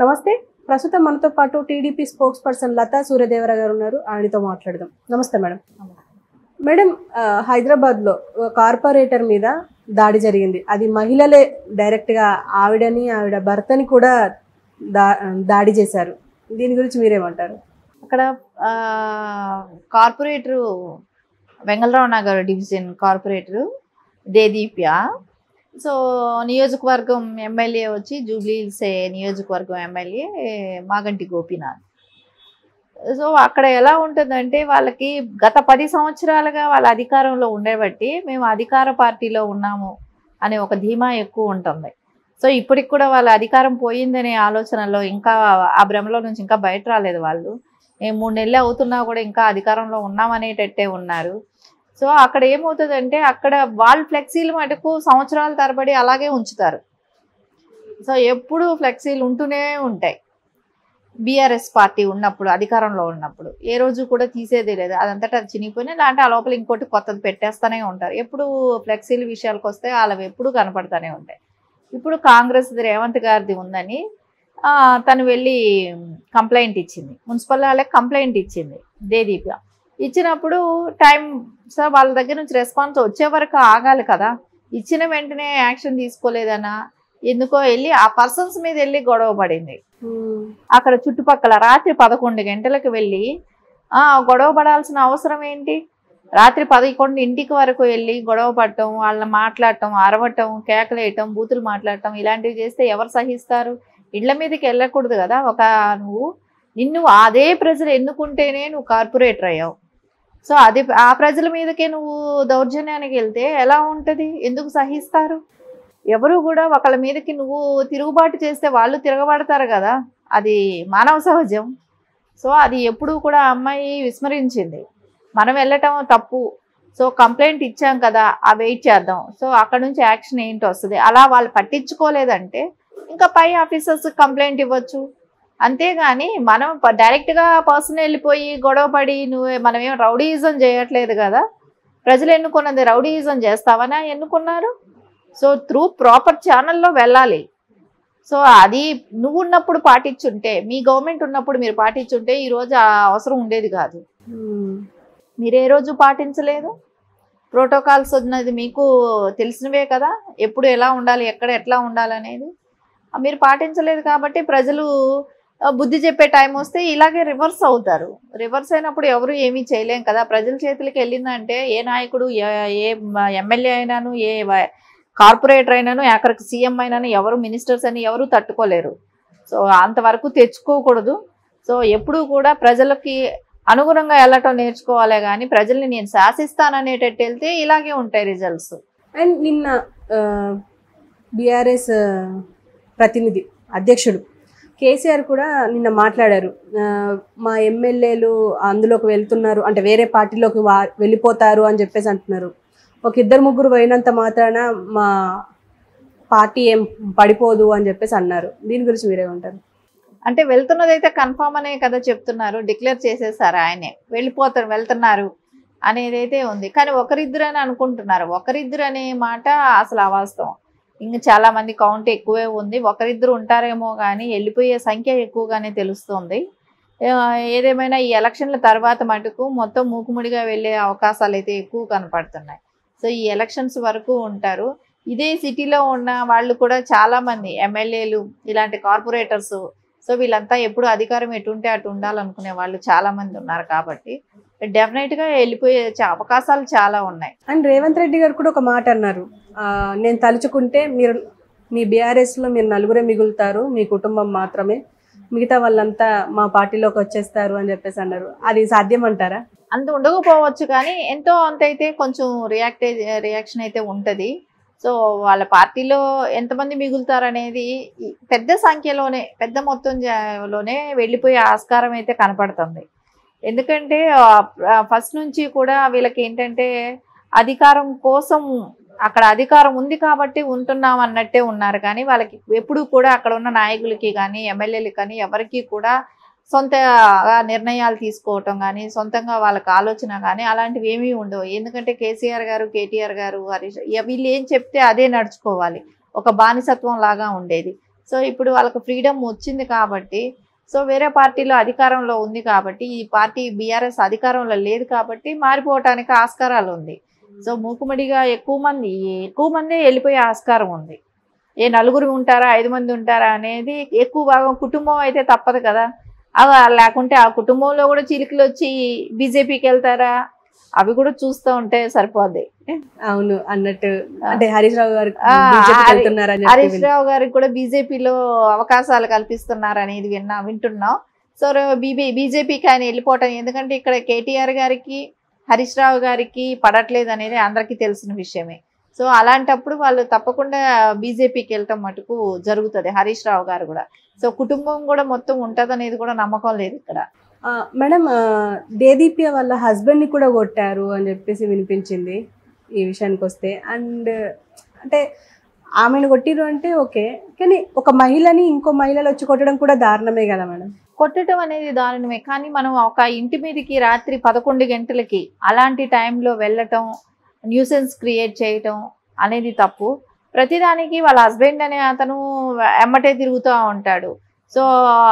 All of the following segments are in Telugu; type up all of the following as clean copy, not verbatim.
నమస్తే. ప్రస్తుతం మనతో పాటు TDP spokesperson Latha Suryadevara garu ఉన్నారు. ఆయనతో మాట్లాడదాం. నమస్తే మేడం. మేడం, హైదరాబాద్లో కార్పొరేటర్ మీద దాడి జరిగింది. అది మహిళలే డైరెక్ట్గా ఆవిడని ఆవిడ భర్తని కూడా దాడి చేశారు. దీని గురించి మీరేమంటారు? అక్కడ corporator Vengal Rao Nagar division corporator Deedeepya. So నియోజకవర్గం ఎమ్మెల్యే వచ్చి జూబ్లీహిల్స్ నియోజకవర్గం ఎమ్మెల్యే మాగంటి గోపీనాథ్. సో అక్కడ ఎలా ఉంటుందంటే వాళ్ళకి గత 10 సంవత్సరాలుగా వాళ్ళ అధికారంలో ఉండేబట్టి మేము అధికార పార్టీలో ఉన్నాము అనే ఒక ధీమా ఎక్కువ ఉంటుంది. సో ఇప్పటికి కూడా వాళ్ళ అధికారం పోయిందనే ఆలోచనలో ఇంకా ఆ భ్రమలో నుంచి ఇంకా బయట రాలేదు వాళ్ళు. 3 నెలలు అవుతున్నా కూడా ఇంకా అధికారంలో ఉన్నామనేటట్టే ఉన్నారు. సో అక్కడ ఏమవుతుందంటే అక్కడ వాళ్ళు ఫ్లెక్సీలు మటుకు సంవత్సరాల తరబడి అలాగే ఉంచుతారు. సో ఎప్పుడు ఫ్లెక్సీలు ఉంటూనే ఉంటాయి. బీఆర్ఎస్ పార్టీ ఉన్నప్పుడు అధికారంలో ఉన్నప్పుడు ఏ రోజు కూడా తీసేదే లేదు. అదంతటా అది చినిగిపోయినా లేదంటే ఆ లోపల ఇంకోటి కొత్తది పెట్టేస్తూనే ఉంటారు. ఎప్పుడు ఫ్లెక్సీల విషయాలకు వస్తే వాళ్ళవి ఎప్పుడు కనపడుతూనే ఉంటాయి. ఇప్పుడు కాంగ్రెస్ రేవంత్ గారిది ఉందని తను వెళ్ళి కంప్లైంట్ ఇచ్చింది. మున్సిపల్ వాళ్ళకి కంప్లైంట్ ఇచ్చింది దేదీప్య. ఇచ్చినప్పుడు టైం సార్ వాళ్ళ దగ్గర నుంచి రెస్పాన్స్ వచ్చే వరకు ఆగాలి కదా. ఇచ్చిన వెంటనే యాక్షన్ తీసుకోలేదనా ఎందుకో వెళ్ళి ఆ పర్సన్స్ మీద వెళ్ళి గొడవ పడింది. అక్కడ చుట్టుపక్కల రాత్రి 11 గంటలకు వెళ్ళి గొడవ పడాల్సిన అవసరం ఏంటి? రాత్రి 11 వరకు వెళ్ళి గొడవ పడటం, వాళ్ళని మాట్లాడటం, అరవటం, కేకలేయటం, బూతులు మాట్లాడటం ఇలాంటివి చేస్తే ఎవరు సహిస్తారు? ఇళ్ల మీదకి వెళ్ళకూడదు కదా. నిన్ను అదే ప్రజలు ఎన్నుకుంటేనే నువ్వు కార్పొరేటర్ అయ్యావు. సో అది ఆ ప్రజల మీదకే నువ్వు దౌర్జన్యానికి వెళ్తే ఎలా ఉంటుంది? ఎందుకు సహిస్తారు? ఎవరు కూడా ఒకళ్ళ మీదకి నువ్వు తిరుగుబాటు చేస్తే వాళ్ళు తిరగబడతారు కదా. అది మానవ సహజం. సో అది ఎప్పుడూ కూడా అమ్మాయి విస్మరించింది. మనం వెళ్ళటం తప్పు. సో కంప్లైంట్ ఇచ్చాం కదా, వెయిట్ చేద్దాం. సో అక్కడ నుంచి యాక్షన్ ఏంటి వస్తుంది. అలా వాళ్ళు పట్టించుకోలేదంటే ఇంకా పై ఆఫీసర్స్ కంప్లైంట్ ఇవ్వచ్చు. అంతేగాని మనం డైరెక్ట్గా పర్సన్ వెళ్ళిపోయి గొడవపడి మనమేం రౌడీయిజం చేయట్లేదు కదా. ప్రజలు ఎన్నుకున్నది రౌడీయిజం చేస్తావనా ఎన్నుకున్నారు? సో త్రూ ప్రాపర్ ఛానల్లో వెళ్ళాలి. సో అది నువ్వు ఉన్నప్పుడు పాటించుంటే, మీ గవర్నమెంట్ ఉన్నప్పుడు మీరు పాటించుంటే ఈరోజు ఆ అవసరం ఉండేది కాదు. మీరు ఏ రోజు పాటించలేదు. ప్రోటోకాల్స్ ఉన్నది మీకు తెలిసినవే కదా, ఎప్పుడు ఎలా ఉండాలి, ఎక్కడ ఎట్లా ఉండాలనేది మీరు పాటించలేదు. కాబట్టి ప్రజలు బుద్ధి చెప్పే టైం వస్తే ఇలాగే రివర్స్ అవుతారు. రివర్స్ అయినప్పుడు ఎవరు ఏమీ చేయలేం కదా. ప్రజల చేతులకి వెళ్ళిందంటే ఏ నాయకుడు, ఏ ఎమ్మెల్యే అయినాను, ఏ కార్పొరేటర్ అయినాను, ఆఖరికి సీఎం అయినాను, ఎవరు మినిస్టర్స్ అని ఎవరు తట్టుకోలేరు. సో అంతవరకు తెచ్చుకోకూడదు. సో ఎప్పుడూ కూడా ప్రజలకి అనుగుణంగా వెళ్ళటం నేర్చుకోవాలే కానీ ప్రజల్ని నేను శాసిస్తాననేటట్టు వెళ్తే ఇలాగే ఉంటాయి రిజల్ట్స్. అండ్ నిన్న బీఆర్ఎస్ ప్రతినిధి అధ్యక్షుడు కేసీఆర్ కూడా నిన్న మాట్లాడారు. మా ఎమ్మెల్యేలు అందులోకి వెళ్తున్నారు అంటే వేరే పార్టీలోకి వెళ్ళిపోతారు అని చెప్పేసి అంటున్నారు. ఒక 2-3 పోయినంత మాత్రాన మా పార్టీ ఏం పడిపోదు అని చెప్పేసి అన్నారు. దీని గురించి మీరేమంటారు? అంటే వెళ్తున్నదైతే కన్ఫామ్ అనే కదా చెప్తున్నారు. డిక్లేర్ చేసేసారు ఆయనే వెళ్తున్నారు అనేది అయితే ఉంది. కానీ ఒకరిద్దరు అని అనుకుంటున్నారు. ఒకరిద్దరు అనే మాట అసలు అవాస్తవం. ఇంకా చాలా మంది కౌంట్ ఎక్కువే ఉంది. ఒకరిద్దరు ఉంటారేమో కానీ వెళ్ళిపోయే సంఖ్య ఎక్కువగానే తెలుస్తుంది. ఏదేమైనా ఈ ఎలక్షన్ల తర్వాత మటుకు మొత్తం మూకుముడిగా వెళ్ళే అవకాశాలు అయితే ఎక్కువ కనపడుతున్నాయి. సో ఈ ఎలక్షన్స్ వరకు ఉంటారు. ఇదే సిటీలో ఉన్న వాళ్ళు కూడా చాలామంది ఎమ్మెల్యేలు, ఇలాంటి కార్పొరేటర్స్, సో వీళ్ళంతా ఎప్పుడు అధికారం ఎటుంటే అటు ఉండాలనుకునే వాళ్ళు చాలామంది ఉన్నారు. కాబట్టి డెఫినెట్గా వెళ్ళిపోయే అవకాశాలు చాలా ఉన్నాయి. అండ్ రేవంత్ రెడ్డి గారు కూడా ఒక మాట అన్నారు. నేను తలుచుకుంటే మీరు మీ బీఆర్ఎస్లో మీరు 4 మిగులుతారు, మీ కుటుంబం మాత్రమే, మిగతా వాళ్ళంతా మా పార్టీలోకి వచ్చేస్తారు అని చెప్పేసి అన్నారు. అది సాధ్యం అంటారా? అంత ఉండకపోవచ్చు కానీ ఎంతో అంత అయితే కొంచెం రియాక్షన్ అయితే ఉంటుంది. సో వాళ్ళ పార్టీలో ఎంతమంది మిగులుతారనేది పెద్ద సంఖ్యలోనే, పెద్ద మొత్తంలోనే వెళ్ళిపోయే ఆస్కారం అయితే కనపడుతుంది. ఎందుకంటే ఫస్ట్ నుంచి కూడా వీళ్ళకి ఏంటంటే అధికారం కోసం, అక్కడ అధికారం ఉంది కాబట్టి ఉంటున్నాం అన్నట్టే ఉన్నారు. కానీ వాళ్ళకి ఎప్పుడు కూడా అక్కడ ఉన్న నాయకులకి కానీ ఎమ్మెల్యేలకి కానీ ఎవరికి కూడా సొంత నిర్ణయాలు తీసుకోవటం కానీ సొంతంగా వాళ్ళకి ఆలోచన కానీ అలాంటివి ఏమీ ఉండవు. ఎందుకంటే కేసీఆర్ గారు, కేటీఆర్ గారు, హరీష్ వీళ్ళు ఏం చెప్తే అదే నడుచుకోవాలి. ఒక బానిసత్వం లాగా ఉండేది. సో ఇప్పుడు వాళ్ళకి ఫ్రీడమ్ వచ్చింది కాబట్టి, సో వేరే పార్టీలో అధికారంలో ఉంది కాబట్టి, ఈ పార్టీ బీఆర్ఎస్ అధికారంలో లేదు కాబట్టి మారిపోవటానికి ఆస్కారాలు ఉంది. సో మూకుమ్మడిగా ఎక్కువ మందే వెళ్ళిపోయే ఆస్కారం ఉంది. ఏ నలుగురు ఉంటారా 5 మంది ఉంటారా అనేది ఎక్కువ భాగం కుటుంబం అయితే తప్పదు కదా. లేకుంటే ఆ కుటుంబంలో కూడా చీలికలు వచ్చి బీజేపీకి వెళ్తారా, అవి కూడా చూస్తూ ఉంటే సరిపోద్ది. అవును అన్నట్టు, అంటే హరీష్ రావు గారు హరీష్ రావు గారికి కూడా బీజేపీలో అవకాశాలు కల్పిస్తున్నారు అనేది వింటున్నాం. సో బీజేపీకి ఆయన వెళ్ళిపోవటం, ఎందుకంటే ఇక్కడ కేటీఆర్ గారికి హరీష్ రావు గారికి పడట్లేదు అనేది అందరికీ తెలిసిన విషయమే. సో అలాంటప్పుడు వాళ్ళు తప్పకుండా బీజేపీకి వెళ్ళటం మటుకు జరుగుతుంది. హరీష్ రావు గారు కూడా, సో కుటుంబం కూడా మొత్తం ఉంటుంది అనేది కూడా నమ్మకం లేదు ఇక్కడ. మేడం, దేదీప్య వాళ్ళ హస్బెండ్ని కూడా కొట్టారు అని చెప్పేసి వినిపించింది ఈ విషయానికి వస్తే. అండ్ అంటే ఆమెను కొట్టిరు అంటే ఓకే, కానీ ఒక మహిళని ఇంకో మహిళలు వచ్చి కొట్టడం కూడా దారుణమే కదా మేడం. కొట్టడం అనేది దారుణమే, కానీ మనం ఒక ఇంటి మీదకి రాత్రి 11 గంటలకి అలాంటి టైంలో వెళ్ళటం, న్యూసెన్స్ క్రియేట్ చేయటం అనేది తప్పు. ప్రతిదానికి వాళ్ళ హస్బెండ్ అనే అతను ఎమ్మటే తిరుగుతూ ఉంటాడు. సో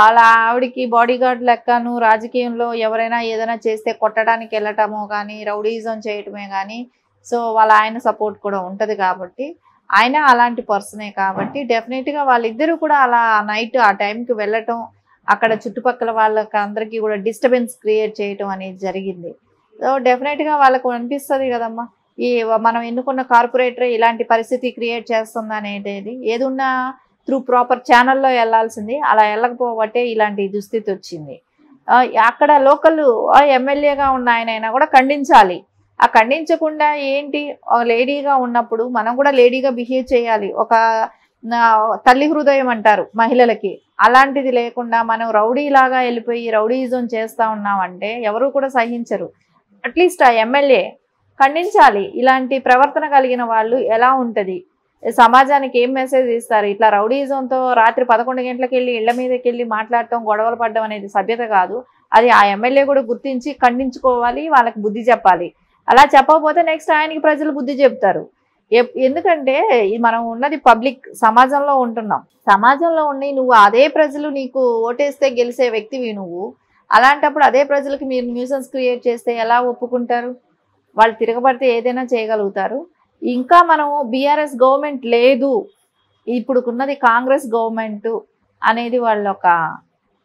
అలా ఆవిడికి బాడీ గార్డ్ లెక్కను రాజకీయంలో ఎవరైనా ఏదైనా చేస్తే కొట్టడానికి వెళ్ళటమో కానీ, రౌడీజం చేయటమే కానీ, సో వాళ్ళ ఆయన సపోర్ట్ కూడా ఉంటుంది కాబట్టి, ఆయన అలాంటి పర్సనే కాబట్టి డెఫినెట్గా వాళ్ళిద్దరూ కూడా అలా నైట్ ఆ టైంకి వెళ్ళటం, అక్కడ చుట్టుపక్కల వాళ్ళకి అందరికీ కూడా డిస్టర్బెన్స్ క్రియేట్ చేయటం అనేది జరిగింది. సో డెఫినెట్గా వాళ్ళకు అనిపిస్తుంది కదమ్మా, ఈ మనం ఎన్నుకున్న కార్పొరేటర్ ఇలాంటి పరిస్థితి క్రియేట్ చేస్తుంది అనేది. ఏదున్నా త్రూ ప్రాపర్ ఛానల్లో వెళ్ళాల్సింది, అలా వెళ్ళకపోబట్టే ఇలాంటి దుస్థితి వచ్చింది. అక్కడ లోకల్ ఎమ్మెల్యేగా ఉన్న ఆయన కూడా ఖండించాలి. ఆ ఖండించకుండా ఏంటి, లేడీగా ఉన్నప్పుడు మనం కూడా లేడీగా బిహేవ్ చేయాలి. ఒక తల్లి హృదయం అంటారు మహిళలకి, అలాంటిది లేకుండా మనం రౌడీలాగా వెళ్ళిపోయి రౌడీజం చేస్తూ ఉన్నామంటే ఎవరు కూడా సహించరు. అట్లీస్ట్ ఆ ఎమ్మెల్యే ఖండించాలి. ఇలాంటి ప్రవర్తన కలిగిన వాళ్ళు ఎలా ఉంటుంది, సమాజానికి ఏం మెసేజ్ ఇస్తారు. ఇట్లా రౌడీజంతో రాత్రి 11 గంటలకు వెళ్ళి ఇళ్ల మీదకి వెళ్ళి మాట్లాడటం, గొడవలు పడడం అనేది సభ్యత కాదు. అది ఆ ఎమ్మెల్యే కూడా గుర్తించి ఖండించుకోవాలి, వాళ్ళకి బుద్ధి చెప్పాలి. అలా చెప్పకపోతే నెక్స్ట్ ఆయనకి ప్రజలు బుద్ధి చెప్తారు. ఎందుకంటే మనం ఉన్నది పబ్లిక్ సమాజంలో ఉంటున్నాం. సమాజంలో ఉండి నువ్వు అదే ప్రజలు నీకు ఓటేస్తే గెలిచే వ్యక్తివి నువ్వు. అలాంటప్పుడు అదే ప్రజలకు మీరు న్యూసెన్స్ క్రియేట్ చేస్తే ఎలా ఒప్పుకుంటారు? వాళ్ళు తిరగబడితే ఏదైనా చేయగలుగుతారు. ఇంకా మనము బీఆర్ఎస్ గవర్నమెంట్ లేదు, ఇప్పుడున్నది కాంగ్రెస్ గవర్నమెంట్ అనేది వాళ్ళు ఒక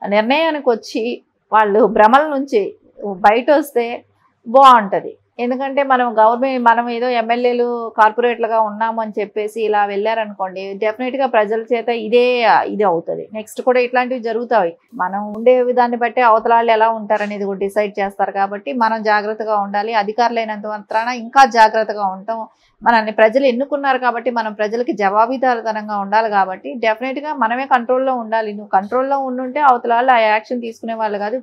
నిర్ణయానికి వచ్చి వాళ్ళు భ్రమల నుంచి బయట వస్తే బాగుంటుంది. ఎందుకంటే మనం ఏదో ఎమ్మెల్యేలు కార్పొరేట్లుగా ఉన్నాము అని చెప్పేసి ఇలా వెళ్ళారనుకోండి, డెఫినెట్గా ప్రజల చేత ఇది అవుతుంది. నెక్స్ట్ కూడా ఇట్లాంటివి జరుగుతాయి. మనం ఉండే విధాన్ని బట్టి అవతలాళ్ళు ఎలా ఉంటారనేది కూడా డిసైడ్ చేస్తారు. కాబట్టి మనం జాగ్రత్తగా ఉండాలి. అధికారులైనంత మాత్రాన ఇంకా జాగ్రత్తగా ఉంటాం. మనల్ని ప్రజలు ఎన్నుకున్నారు కాబట్టి మనం ప్రజలకి జవాబుదారీతనంగా ఉండాలి. కాబట్టి డెఫినెట్గా మనమే కంట్రోల్లో ఉండాలి. నువ్వు కంట్రోల్లో ఉండుంటే అవతల వాళ్ళు ఆ యాక్షన్ తీసుకునే వాళ్ళు కాదు.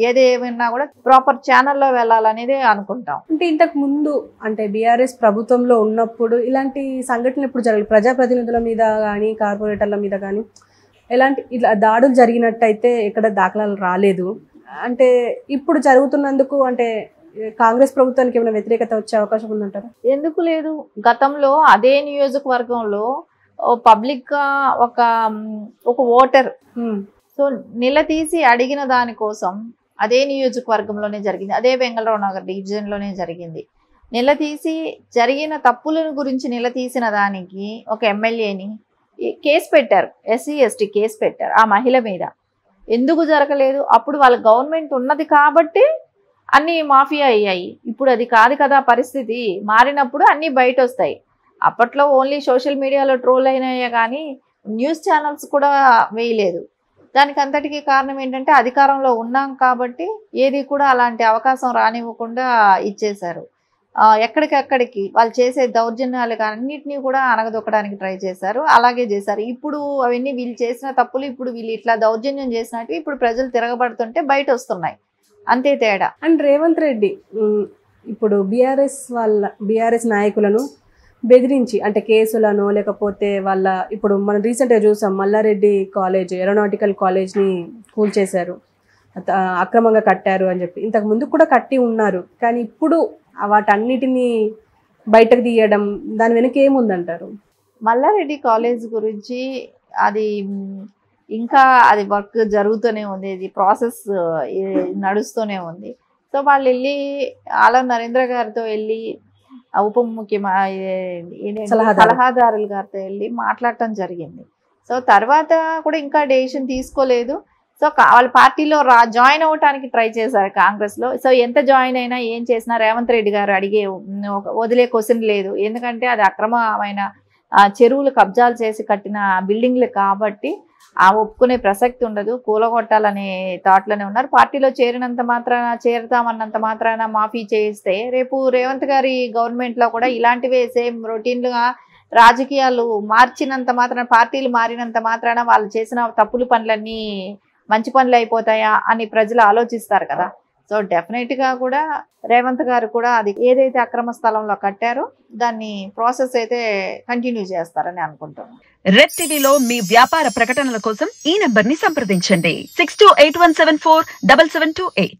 ఏదేమైనా కూడా ప్రాపర్ ఛానల్లో వెళ్ళాలనేది అనుకుంటాం. అంటే ఇంతకు ముందు అంటే బీఆర్ఎస్ ప్రభుత్వంలో ఉన్నప్పుడు ఇలాంటి సంఘటనలు ఎప్పుడు జరగలేదు. ప్రజాప్రతినిధుల మీద కానీ కార్పొరేటర్ల మీద కానీ ఎలాంటి ఇట్లా దాడులు జరిగినట్టయితే ఎక్కడ దాఖలాలు రాలేదు. అంటే ఇప్పుడు జరుగుతున్నందుకు అంటే కాంగ్రెస్ ప్రభుత్వానికి ఏమైనా వ్యతిరేకత వచ్చే అవకాశం ఉందంటారా? ఎందుకు లేదు. గతంలో అదే నియోజకవర్గంలో పబ్లిక్ గా ఒక ఓటర్ సో నిలదీసి అడిగిన దానికోసం అదే నియోజకవర్గంలోనే జరిగింది, అదే వెంగళరావు నగర్ డివిజన్లోనే జరిగింది. నిలదీసి జరిగిన తప్పులను గురించి నిలదీసిన దానికి ఒక ఎమ్మెల్యేని కేసు పెట్టారు, ఎస్సీ ఎస్టీ కేసు పెట్టారు ఆ మహిళ మీద. ఎందుకు జరగలేదు? అప్పుడు వాళ్ళ గవర్నమెంట్ ఉన్నది కాబట్టి అన్నీ మాఫియా అయ్యాయి. ఇప్పుడు అది కాదు కదా పరిస్థితి. మారినప్పుడు అన్నీ బయట వస్తాయి. అప్పట్లో ఓన్లీ సోషల్ మీడియాలో ట్రోల్ అయినాయే కానీ న్యూస్ ఛానల్స్ కూడా వేయలేదు. దానికి అంతటికీ కారణం ఏంటంటే అధికారంలో ఉన్నాం కాబట్టి ఏది కూడా అలాంటి అవకాశం రానివ్వకుండా ఇచ్చేశారు. ఎక్కడికక్కడికి వాళ్ళు చేసే దౌర్జన్యాలు అన్నింటినీ కూడా అనగదొక్కడానికి ట్రై చేశారు. అలాగే చేశారు. ఇప్పుడు అవన్నీ వీళ్ళు చేసిన తప్పులు ఇప్పుడు వీళ్ళు ఇట్లా దౌర్జన్యం చేసినట్టు ఇప్పుడు ప్రజలు తిరగబడుతుంటే బయట వస్తున్నాయి, అంతే తేడా. అండ్ రేవంత్ రెడ్డి ఇప్పుడు బీఆర్ఎస్ నాయకులను బెదిరించి అంటే కేసులను లేకపోతే వాళ్ళ ఇప్పుడు మనం రీసెంట్గా చూసాం మల్లారెడ్డి కాలేజ్ ఏరోనాటికల్ కాలేజ్ని కూల్చేశారు, అక్రమంగా కట్టారు అని చెప్పి. ఇంతకు ముందు కూడా కట్టి ఉన్నారు కానీ ఇప్పుడు వాటన్నిటినీ బయటకు తీయడం దాని వెనక ఏముందంటారు? మల్లారెడ్డి కాలేజ్ గురించి అది ఇంకా అది వర్క్ జరుగుతూనే ఉంది, ఇది ప్రాసెస్ నడుస్తూనే ఉంది. సో వాళ్ళు వెళ్ళి ఆళ్ళ నరేంద్ర గారితో వెళ్ళి ఉప సలహాదారుల గారితో వెళ్ళి మాట్లాడటం జరిగింది. సో తర్వాత కూడా ఇంకా డెసిషన్ తీసుకోలేదు. సో వాళ్ళ పార్టీలో జాయిన్ అవ్వటానికి ట్రై చేశారు కాంగ్రెస్లో. సో ఎంత జాయిన్ అయినా ఏం చేసినా రేవంత్ రెడ్డి గారు అడిగే వదిలే క్వశ్చన్ లేదు. ఎందుకంటే అది అక్రమమైన చెరువులు కబ్జాలు చేసి కట్టిన బిల్డింగ్లు కాబట్టి ఒప్పుకునే ప్రసక్తి ఉండదు, కూలగొట్టాలనే థాట్లోనే ఉన్నారు. పార్టీలో చేరుతామన్నంత మాత్రాన మాఫీ చేయిస్తే రేపు రేవంత్ గారి గవర్నమెంట్లో కూడా ఇలాంటివే సేమ్ రొటీన్లుగా రాజకీయాలు మార్చినంత మాత్రాన, పార్టీలు మారినంత మాత్రాన వాళ్ళు చేసిన తప్పులు పనులన్నీ మంచి పనులు అయిపోతాయా అని ప్రజలు ఆలోచిస్తారు కదా. సో డెఫినెట్గా కూడా రేవంత్ గారు కూడా అది ఏదైతే అక్రమ స్థలంలో కట్టారో దాన్ని ప్రాసెస్ అయితే కంటిన్యూ చేస్తారని అనుకుంటున్నాను. రెడ్ టీవీలో మీ వ్యాపార ప్రకటనల కోసం ఈ నెంబర్ ని సంప్రదించండి 6281747728.